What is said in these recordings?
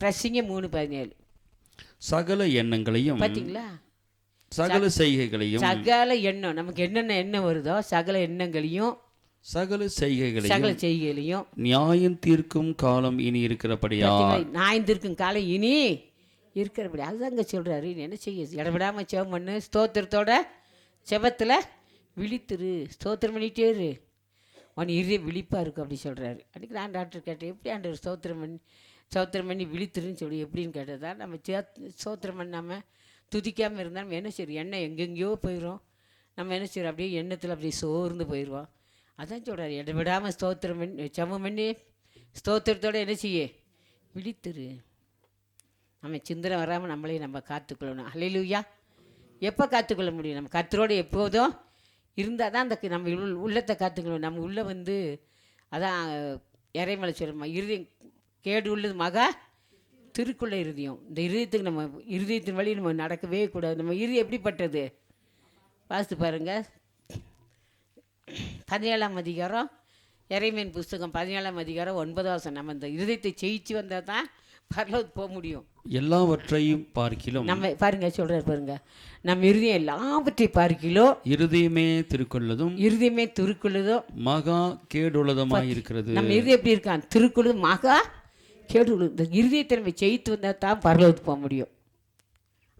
பிரசங்க 3:17. சகல எண்ணங்களையும் பார்த்தீங்களா? சகல செய்கைகளையும் சகல எண்ணம், நமக்கு என்னென்ன எண்ணம் வருதோ சகல எண்ணங்களையும் சகல சகல செய்கைகளையும் செய்கைகளையும் நியாயம் தீர்க்கும் காலம் இனி இருக்கிறபடியா நாய்ந்திருக்கும் காலம் இனி இருக்கிறபடி. அதுதாங்க சொல்கிறாரு. என்ன செய்ய, இடவிடாமல் செவம் பண்ணு, ஸ்தோத்திரத்தோட செபத்தில் விழித்துரு, ஸ்தோத்திரம் பண்ணிகிட்டே இரு, உன் இறுதிய விழிப்பாக இருக்கும் அப்படி சொல்கிறாரு. அன்றைக்கி நான் டாக்டர் கேட்டேன், எப்படி ஆண்டவர் ஸ்தோத்திரம் பண்ணி விழித்துருன்னு சொல்லி எப்படின்னு கேட்டதா. நம்ம ஸ்தோத்திரம் பண்ணாமல் துதிக்காமல் இருந்தால் நம்ம என்ன செய்யும், எண்ணெய் எங்கெங்கேயோ போயிடும். நம்ம என்ன செய்கிறோம், அப்படியே எண்ணத்தில் அப்படியே சோர்ந்து போயிடுவோம். அதான் சொல்கிறார், இடவிடாமல் ஸ்தோத்திரம் பண்ணி செபம் பண்ணி ஸ்தோத்திரத்தோடு என்ன செய்ய விழித்துரு. நம்ம சிந்தனை வராமல் நம்மளையும் நம்ம காத்துக்கொள்ளணும். அல்லேலூயா. எப்போ காத்துக்கொள்ள முடியும்? நம்ம கர்த்தரோடு எப்போதும் இருந்தால் தான் அந்த நம்ம உள்ளத்தை காத்துக்கணும். நம்ம உள்ளே அதான் இறைமலை சொல்லுமா, இருதயம் கேடு உள்ளது மகா திருக்குள்ள இருதயம். இந்த இருதயத்துக்கு நம்ம இருதயத்தின் வழி நம்ம நடக்கவே கூடாது. நம்ம இருதயம் எப்படிப்பட்டது வாசித்து பாருங்கள். 17ஆம் அதிகாரம், இறைமையின் புஸ்தகம் 17ஆம் அதிகாரம் 9 நம்ம இந்த இருதயத்தை ஜெயிச்சு வந்தால் தான் பரலோகத்துக்கு போக முடியும். எல்லாவற்றையும் பார்க்கிலும் நம்ம பாருங்க சொல்கிறார் பாருங்க, நம்ம இருதயம் எல்லாவற்றையும் பார்க்கிலும் இருதயமே திருக்குள்ளதும் மகா கேடுள்ளதுமாய் இருக்கிறது. நம்ம இருதயம் எப்படி இருக்கான்? திருக்குள்ளது மகா கேடு உள்ளது. இந்த இருதயத்தை நம்ம ஜெயித்து வந்தால் தான் பரலோகத்துக்கு போக முடியும்.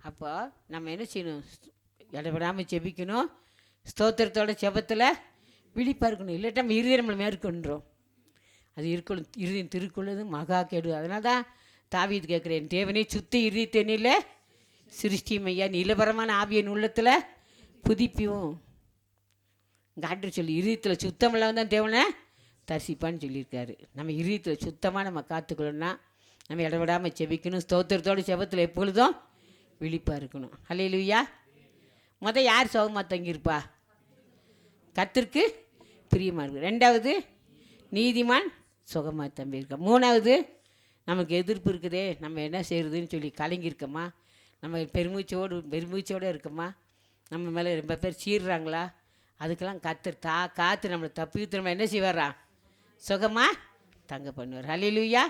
அப்போ நம்ம என்ன செய்யணும்? இடவிடாமல் ஜெபிக்கணும், ஸ்தோத்திரத்தோட செபத்தில் விழிப்பாக இருக்கணும். இல்லாட்டா நம்ம இருதயம் நம்மளை மேற்கொண்டுரும். அது இருக்கணும். இருதயம் திருக்குள்ளது மகா கேடு. அதனால தான் தாவீது கேட்குறேன், தேவனே சுத்த இருதயத்தெண்ணில் சிருஷ்டிமையா, நிலவரமான ஆவியின் உள்ளத்தில் புதுப்பியும். காட்டு சொல்லி இருதயத்தில் சுத்தமில்லாம தான் தேவனை தரிசிப்பான்னு சொல்லியிருக்காரு. நம்ம இருதயத்தில் சுத்தமாக நம்ம காத்துக்கணும்னா நம்ம இடவிடாமல் செபிக்கணும், ஸ்தோத்திரத்தோடு செபத்தில் எப்பொழுதும் விழிப்பாக இருக்கணும். அல்லேலூயா. யார் சுகமாக தங்கியிருப்பா? கர்த்தருக்கு பிரியமாக இருக்குது. 2வது நீதிமான் சுகமாக தம்பியிருக்கா. 3வது நமக்கு எதிர்ப்பு இருக்குதே, நம்ம என்ன செய்கிறதுன்னு சொல்லி கலங்கியிருக்கோமா, நம்ம பெருமூச்சோடு இருக்கோமா, நம்ம மேலே ரொம்ப பேர் சீர்றாங்களா, அதுக்கெல்லாம் கர்த்தர் காத்து நம்மளை தப்பி நம்ம என்ன செய்வாரா? சுகமாக தங்க பண்ணுவார். அல்லேலூயா.